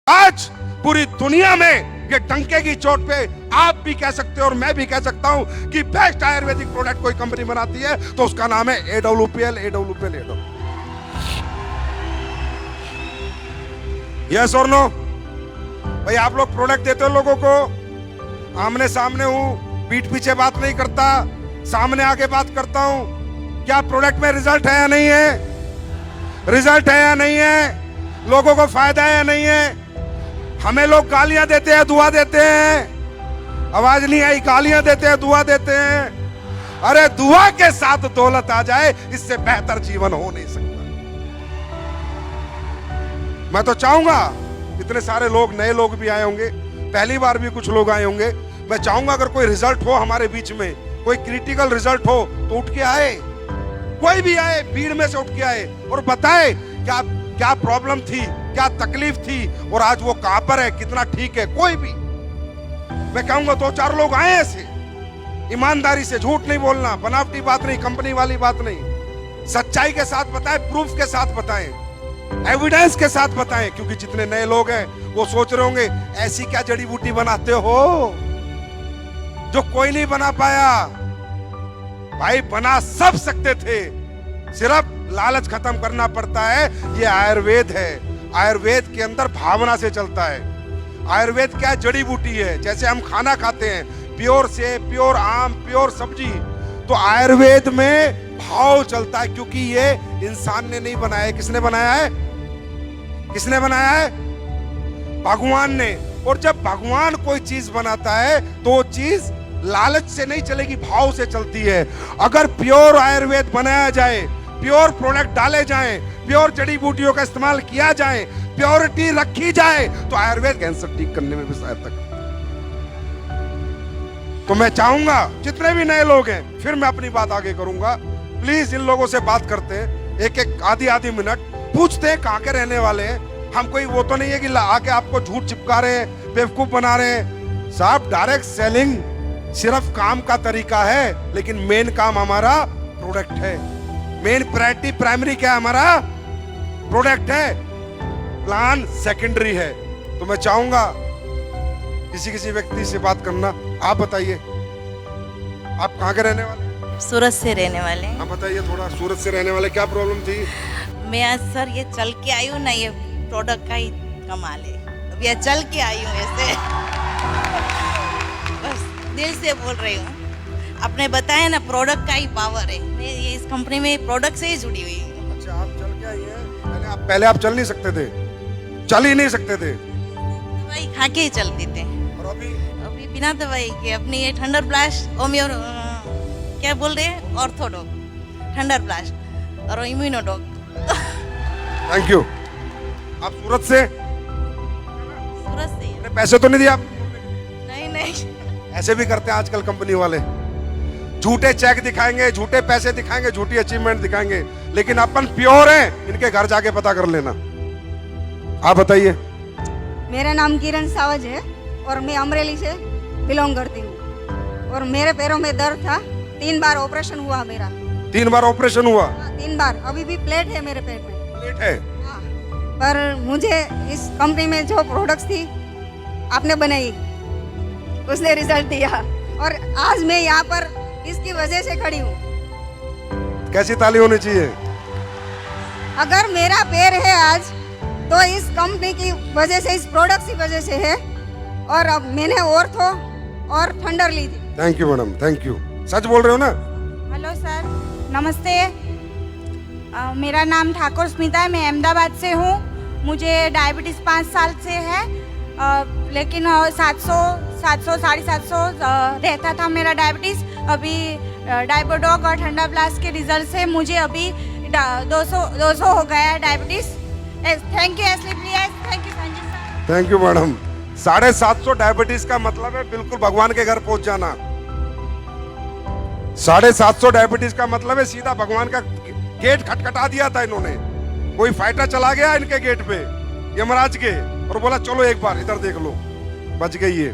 आज पूरी दुनिया में ये डंके की चोट पे आप भी कह सकते हो और मैं भी कह सकता हूं कि बेस्ट आयुर्वेदिक प्रोडक्ट कोई कंपनी बनाती है तो उसका नाम है AWPL। यस और नो? भाई आप लोग प्रोडक्ट देते हो लोगों को, आमने सामने हूं, पीठ पीछे बात नहीं करता, सामने आके बात करता हूं। क्या प्रोडक्ट में रिजल्ट है या नहीं है? रिजल्ट है या नहीं है? लोगों को फायदा है या नहीं है? हमें लोग गालियां देते हैं, दुआ देते हैं। आवाज नहीं आई? गालियां देते हैं, दुआ देते हैं। अरे दुआ के साथ दौलत आ जाए, इससे बेहतर जीवन हो नहीं सकता। मैं तो चाहूंगा इतने सारे लोग, नए लोग भी आए होंगे, पहली बार भी कुछ लोग आए होंगे, मैं चाहूंगा अगर कोई रिजल्ट हो हमारे बीच में, कोई क्रिटिकल रिजल्ट हो तो उठ के आए, कोई भी आए, भीड़ में से उठ के आए और बताए क्या क्या प्रॉब्लम थी, क्या तकलीफ थी और आज वो कहां पर है, कितना ठीक है। कोई भी, मैं कहूंगा 2-4 लोग आए ऐसे, ईमानदारी से, झूठ नहीं बोलना, बनावटी बात नहीं, कंपनी वाली बात नहीं, सच्चाई के साथ बताएं, प्रूफ के साथ बताएं, एविडेंस के साथ बताएं। क्योंकि जितने नए लोग हैं वो सोच रहे होंगे ऐसी क्या जड़ी बूटी बनाते हो जो कोई नहीं बना पाया। भाई बना सब सकते थे, सिर्फ लालच खत्म करना पड़ता है। ये आयुर्वेद है, आयुर्वेद के अंदर भावना से चलता है। आयुर्वेद क्या जड़ी बूटी है, जैसे हम खाना खाते हैं, प्योर सेब, प्योर आम, प्योर सब्जी, तो आयुर्वेद में भाव चलता है। क्योंकि ये इंसान ने नहीं बनाया है, किसने बनाया है? किसने बनाया है? भगवान ने। और जब भगवान कोई चीज बनाता है तो वो चीज लालच से नहीं चलेगी, भाव से चलती है। अगर प्योर आयुर्वेद बनाया जाए, प्योर प्रोडक्ट डाले जाएं, प्योर जड़ी बूटियों का इस्तेमाल किया जाए, प्योरिटी रखी जाए, तो आयुर्वेद कैंसर ठीक करने में भी सहायता करता है। तो मैं चाहूंगा जितने भी नए लोग हैं, फिर मैं अपनी बात आगे करूंगा, प्लीज इन लोगों से बात करते हैं, एक आधी मिनट पूछते हैं कहां के रहने वाले हैं। हम कोई वो तो नहीं है कि आके आपको झूठ चिपका रहे हैं, बेवकूफ बना रहे हैं। साहब डायरेक्ट सेलिंग सिर्फ काम का तरीका है, लेकिन मेन काम हमारा प्रोडक्ट है। मेन प्रायोरिटी, प्राइमरी क्या है? हमारा प्रोडक्ट है, प्लान सेकेंडरी है। तो मैं चाहूंगा किसी व्यक्ति से बात करना। आप बताइए, आप कहाँ के रहने वाले? सूरत से रहने वाले हैं। आप बताइए थोड़ा, सूरत से रहने वाले, क्या प्रॉब्लम थी? मैं आज सर ये चल के आई हूँ ना, ये प्रोडक्ट का ही कमाल है। अब ये चल के आई हूँ ऐसे, बस दिल से बोल रही हूँ। आपने बताया ना प्रोडक्ट का ही पावर है, मैं ये इस कंपनी में प्रोडक्ट से ही जुड़ी हुई हूँ। अच्छा, आप चल के आई हैं? पहले आप चल नहीं सकते थे, चल ही नहीं सकते थे? दवाई खा के ही चलते थे। और अभी बिना दवाई के अपनी ये थंडर ब्लास्ट, होम्यो क्या बोल रहे हैं, ऑर्थोडॉक, थंडर ब्लास्ट और इम्यूनोडॉक। Thank you. आप सूरत से? सूरत से। पैसे तो नहीं दिए आप? नहीं ऐसे भी करते हैं आजकल कंपनी वाले, झूठे चेक दिखाएंगे, झूठे पैसे दिखाएंगे, झूठी अचीवमेंट दिखाएंगे, लेकिन अपन प्योर हैं, इनके घर जाके पता कर लेना। आप बताइए। मेरा नाम किरण सावज है और मैं अमरेली से बिलोंग करती हूँ। और मेरे पैरों में दर्द था, 3 बार ऑपरेशन हुआ मेरा। 3 बार ऑपरेशन हुआ? 3 बार। अभी भी प्लेट है मेरे पेट में। प्लेट है? हाँ। पर मुझे इस कंपनी में जो प्रोडक्ट्स थी आपने बनाई, उसने रिजल्ट दिया और आज मैं यहाँ पर इसकी वजह से खड़ी हूँ। कैसी ताली होनी चाहिए? अगर मेरा पैर है आज तो इस कंपनी की वजह से, इस प्रोडक्ट की वजह से है। और अब मैंने ऑर्थो और थंडर ली थी। Thank you madam, thank you. सच बोल रहे हो ना? हेलो सर, नमस्ते। मेरा नाम ठाकुर स्मिता है, मैं अहमदाबाद से हूँ। मुझे डायबिटीज़ 5 साल से है, लेकिन 700 750 रहता था मेरा डायबिटीज़। अभी डायबोडॉक और ठंडा ब्लास्ट के रिजल्ट से मुझे अभी 200 हो गया है diabetes. Thank you thank you sir. Thank you madam. 750 diabetes का मतलब है बिल्कुल भगवान के घर पहुंच जाना। 750 डायबिटीज का मतलब है सीधा भगवान का गेट खटखटा दिया था इन्होंने। कोई फाइटर चला गया इनके गेट पे, यमराज के, और बोला चलो एक बार इधर देख लो, बच गई है।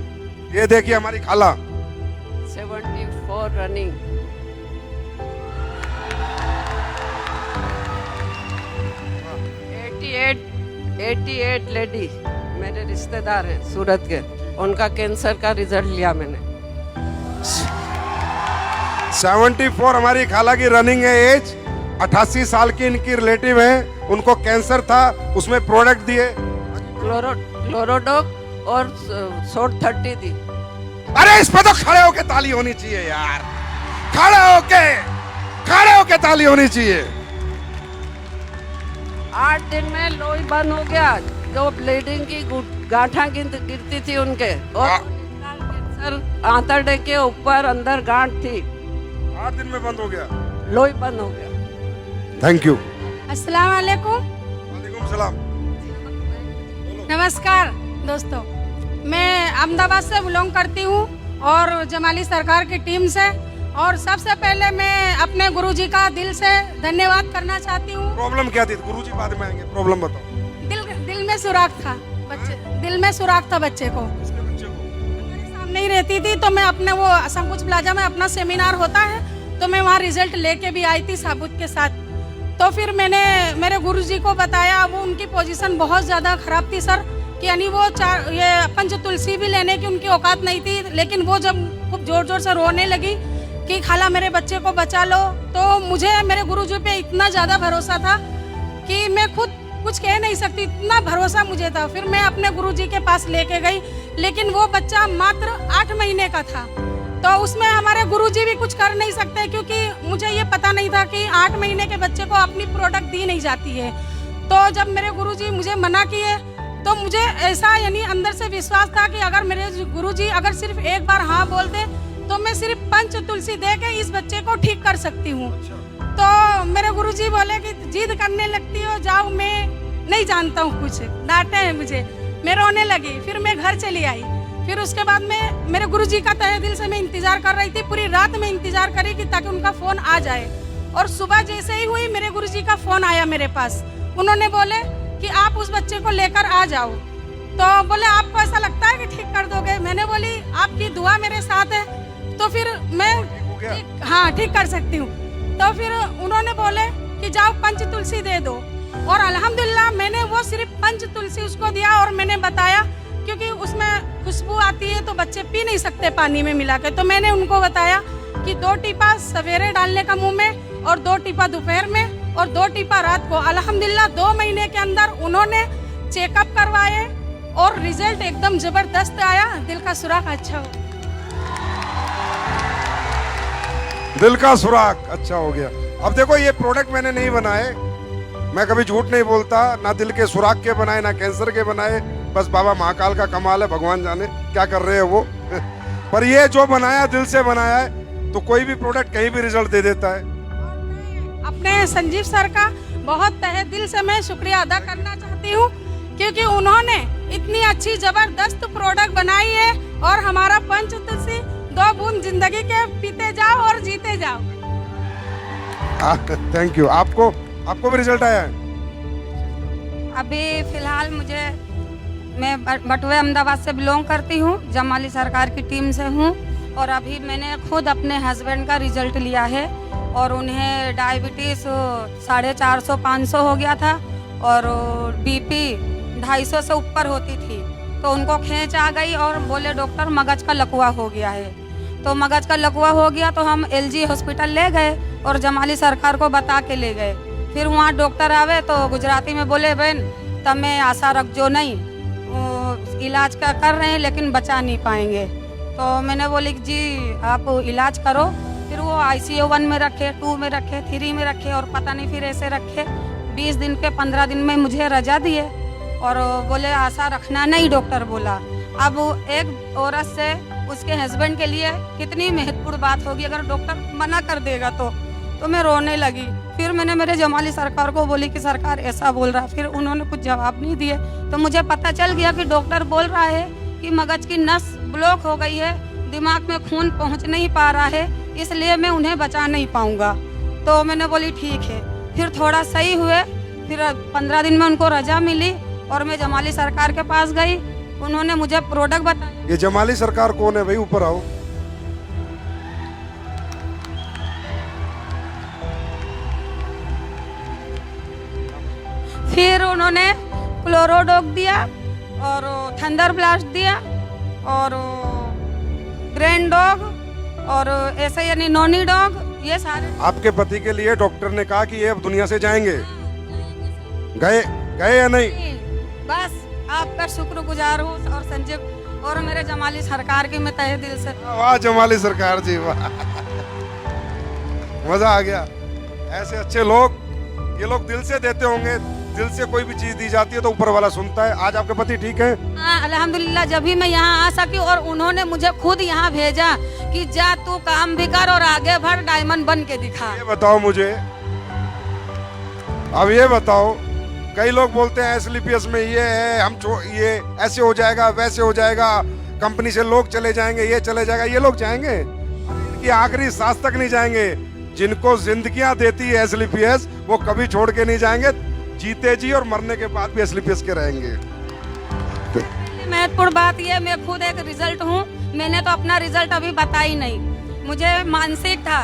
ये देखिए हमारी खाला 74 रनिंग। 88 लेडी। मेरे रिश्तेदार हैं सूरत के, उनका कैंसर का रिजल्ट लिया मैंने। 74 हमारी खाला की रनिंग है एज, 88 साल की इनकी रिलेटिव है, उनको कैंसर था, उसमें प्रोडक्ट दिए क्लोरोडॉक और शॉर्ट 30 दी। अरे इस पे तो खड़े होके ताली होनी चाहिए यार, खड़े होके ताली होनी चाहिए। 8 दिन में लोई बंद हो गया, जो ब्लीडिंग की गांठा गिरती थी उनके, और कैंसर आंतड़े के ऊपर अंदर गांठ थी, 8 दिन में बंद हो गया, लोई बंद हो गया। Thank you. अस्सलाम वालेकुम। वालेकुम सलाम। नमस्कार दोस्तों, मैं अहमदाबाद से बिलोंग करती हूँ और जमाली सरकार की टीम से, और सबसे पहले मैं अपने गुरुजी का दिल से धन्यवाद करना चाहती हूँ। प्रॉब्लम क्या थी? गुरुजी बाद में आएंगे, प्रॉब्लम बताओ। दिल में सुराख था बच्चे, दिल में सुराख था बच्चे को। किसके बच्चे को? मेरे सामने ही रहती थी, तो मैं अपने वो संकुच प्लाजा में अपना सेमिनार होता है, तो मैं वहाँ रिजल्ट लेके भी आई थी साबुत के साथ। तो फिर मैंने मेरे गुरुजी को बताया, वो उनकी पोजीशन बहुत ज़्यादा ख़राब थी सर, कि यानी वो ये पंच तुलसी भी लेने की उनकी औकात नहीं थी। लेकिन वो जब खूब ज़ोर ज़ोर से रोने लगी कि खाला मेरे बच्चे को बचा लो, तो मुझे मेरे गुरुजी पे इतना ज़्यादा भरोसा था कि मैं खुद कुछ कह नहीं सकती, इतना भरोसा मुझे था। फिर मैं अपने गुरुजी के पास लेके गई, लेकिन वो बच्चा मात्र 8 महीने का था, तो उसमें हमारे गुरुजी भी कुछ कर नहीं सकते, क्योंकि मुझे ये पता नहीं था कि 8 महीने के बच्चे को अपनी प्रोडक्ट दी नहीं जाती है। तो जब मेरे गुरुजी मुझे मना किए, तो मुझे ऐसा यानी अंदर से विश्वास था कि अगर मेरे गुरुजी अगर सिर्फ एक बार हाँ बोल दे, तो मैं सिर्फ पंच तुलसी दे के इस बच्चे को ठीक कर सकती हूँ। तो मेरे गुरुजी बोले कि जिद करने लगती हो, जाओ, मैं नहीं जानता हूँ कुछ, डांटे हैं मुझे। मैं रोने लगी, फिर मैं घर चली आई। फिर उसके बाद में मेरे गुरुजी का तहे दिल से मैं इंतजार कर रही थी, पूरी रात में इंतजार करी कि ताकि उनका फ़ोन आ जाए। और सुबह जैसे ही हुई, मेरे गुरुजी का फ़ोन आया मेरे पास। उन्होंने बोले कि आप उस बच्चे को लेकर आ जाओ। तो बोले आपको ऐसा लगता है कि ठीक कर दोगे? मैंने बोली आपकी दुआ मेरे साथ है, तो फिर मैं हाँ ठीक कर सकती हूँ। तो फिर उन्होंने बोले कि जाओ पंच तुलसी दे दो, और अल्हम्दुलिल्लाह मैंने वो सिर्फ पंच तुलसी उसको दिया। और मैंने बताया, क्योंकि उसमें खुशबू आती है तो बच्चे पी नहीं सकते पानी में मिला के, तो मैंने उनको बताया कि 2 टीपा सवेरे डालने का मुंह में, और 2 टीपा दोपहर में, और 2 टीपा रात को। अल्हम्दुलिल्लाह 2 महीने के अंदर उन्होंने चेकअप करवाए और रिजल्ट एकदम जबरदस्त आया। दिल का सुराख अच्छा हो, दिल का सुराख अच्छा हो गया। अब देखो, ये प्रोडक्ट मैंने नहीं बनाए, मैं कभी झूठ नहीं बोलता, ना दिल के सुराख के बनाए ना कैंसर के बनाए, बस बाबा महाकाल का कमाल है, भगवान जाने क्या कर रहे हैं वो। पर ये जो बनाया दिल से बनाया है, तो कोई भी प्रोडक्ट कहीं भी रिजल्ट दे देता है। अपने संजीव सर का बहुत तहे दिल से मैं शुक्रिया अदा करना चाहती हूँ, क्योंकि उन्होंने इतनी अच्छी जबरदस्त प्रोडक्ट बनाई है। और हमारा पंच तुलसी 2 बूंद जिंदगी के पीते जाओ और जीते जाओ। Thank you. आपको भी रिजल्ट आया है? अभी फिलहाल मैं बटुए अहमदाबाद से बिलोंग करती हूँ, जमाली सरकार की टीम से हूँ। और अभी मैंने खुद अपने हस्बैंड का रिजल्ट लिया है, और उन्हें डायबिटीज़ 450-500 हो गया था, और बीपी 250 से ऊपर होती थी। तो उनको खींच आ गई और बोले डॉक्टर मगज का लकवा हो गया है। तो मगज का लकवा हो गया तो हम LG हॉस्पिटल ले गए और जमाली सरकार को बता के ले गए। फिर वहाँ डॉक्टर आवे तो गुजराती में बोले, बहन तमें आशा रखजो नहीं, इलाज का कर रहे हैं लेकिन बचा नहीं पाएंगे। तो मैंने बोली जी आप इलाज करो। फिर वो ICU 1 में रखे, 2 में रखे, 3 में रखे, और पता नहीं फिर ऐसे रखे। 20 दिन के 15 दिन में मुझे रजा दिए, और बोले आशा रखना नहीं, डॉक्टर बोला। अब एक औरत से उसके हस्बैंड के लिए कितनी महत्वपूर्ण बात होगी अगर डॉक्टर मना कर देगा तो मैं रोने लगी। फिर मैंने मेरे जमाली सरकार को बोली कि सरकार ऐसा बोल रहा। फिर उन्होंने कुछ जवाब नहीं दिए, तो मुझे पता चल गया कि डॉक्टर बोल रहा है कि मगज की नस ब्लॉक हो गई है, दिमाग में खून पहुंच नहीं पा रहा है, इसलिए मैं उन्हें बचा नहीं पाऊंगा। तो मैंने बोली ठीक है। फिर थोड़ा सही हुए, फिर 15 दिन में उनको रजा मिली और मैं जमाली सरकार के पास गई। उन्होंने मुझे प्रोडक्ट बताया। ये जमाली सरकार कौन है भाई? ऊपर आओ। फिर उन्होंने क्लोरोडॉक दिया और थंडर ब्लास्ट दिया और ग्रैंड डॉग और ऐसे यानी नॉनी डॉग, ये सारे। आपके पति के लिए डॉक्टर ने कहा कि ये अब दुनिया से जाएंगे, गए गए या नहीं? बस आपका शुक्रगुजार हूँ और संजीव और मेरे जमाली सरकार की मैं तहे दिल से। वाह जमाली सरकार जी, वाह, मजा आ गया। ऐसे अच्छे लोग, ये लोग दिल से देते होंगे, दिल से कोई भी चीज दी जाती है तो ऊपर वाला सुनता है। आज आपके पति ठीक है? हाँ अल्हम्दुलिल्लाह, जब भी मैं यहाँ आ सकी और उन्होंने मुझे खुद यहाँ भेजा कि जा तू काम भी कर और आगे बढ़, डायमंड बन के दिखा। ये बताओ मुझे, अब ये बताओ, कई लोग बोलते हैं एसएलपीएस में ये है, ये ऐसे हो जाएगा, वैसे हो जाएगा, कंपनी से लोग चले जाएंगे, ये चले जाएगा। ये लोग जाएंगे, इनकी आखिरी सांस तक नहीं जाएंगे। जिनको जिंदगियां देती है एसएलपीएस, वो कभी छोड़ के नहीं जाएंगे, जीते जी और मरने के बाद भी एसएलपीएस के रहेंगे। महत्वपूर्ण बात यह, मैं खुद एक रिजल्ट हूँ, मैंने तो अपना रिजल्ट अभी बताई नहीं। मुझे मानसिक था,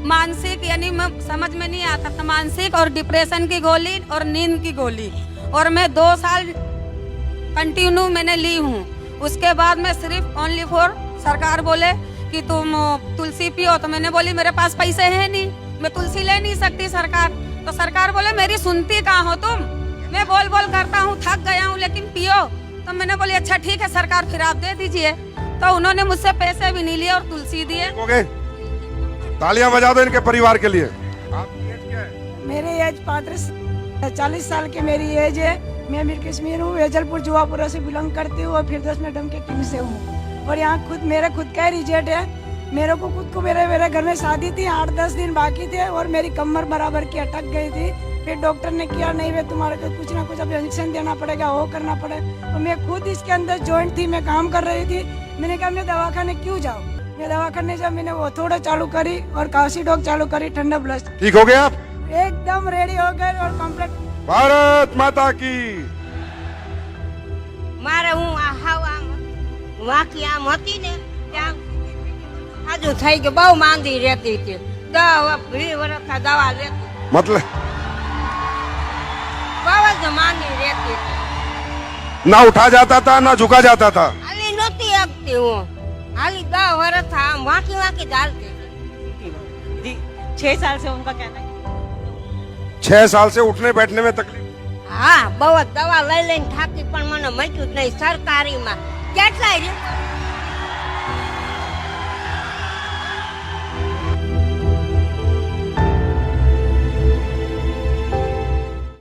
मानसिक यानी मैं समझ में नहीं आता था, मानसिक और डिप्रेशन की गोली और नींद की गोली, और मैं 2 साल कंटिन्यू मैंने ली हूँ। उसके बाद मैं सिर्फ ओनली फॉर, सरकार बोले कि तुम तुलसी पियो, तो मैंने बोली मेरे पास पैसे हैं नहीं, मैं तुलसी ले नहीं सकती सरकार। तो सरकार बोले मेरी सुनती कहाँ हो तुम, मैं बोल बोल करता हूँ, थक गया हूँ, लेकिन पियो। तो मैंने बोली अच्छा ठीक है सरकार, फिर आप दे दीजिए। तो उन्होंने मुझसे पैसे भी नहीं लिए और तुलसी दिए। हो गए, तालियां बजा दो इनके परिवार के लिए। आपकी एज क्या है? मेरी एज 40 साल की मेरी एज है। मैं मीर कश्मीर हूँ, वेजलपुर जुआपुरा से बिलोंग करती हूँ और फिरदौस मैडम के टीम से हूँ। और यहाँ खुद मेरा खुद का ही रिजल्ट है। मेरे को खुद को मेरे घर में शादी थी, 8-10 दिन बाकी थे और मेरी कमर बराबर की अटक गई थी। फिर डॉक्टर ने किया नहीं वे तुम्हारे को कुछ ना कुछ अब इंजेक्शन देना पड़ेगा, वो करना पड़ेगा। और मैं खुद इसके अंदर जॉइंट थी, मैं काम कर रही थी। मैंने कहा मैं दवाखाने क्यों जाऊँ, मैं दवाखाने जब मैंने वो थोड़ा चालू करी और काशी डॉग चालू करी, ठंडा ब्लस्ट, ठीक हो गया आप? एकदम रेडी हो गए और कम्प्लीट। भारत माता की। મારે હું આમ વાકી આમ હતી ને ત્યાં આજુ થઈ ગયું, બહુ માંદી રહેતી હતી, 20 વર્ષથી દવા લેતી, मतलब બહુ જ માંદી રહેતી હતી, ना उठा जाता था ना झुका जाता था। હાલી નહોતી આપતી હું, હાલી 10 વર્ષથી આમ વાંકી વાંકી ચાલતી હતી। 6 साल से उनका कहना है 6 साल से उठने बैठने में तकलीफ। હા બહુ જ દવા લઈ લઈને થાકી, પણ મને મટ્યું જ નહીં। સરકારીમાં કેટલાય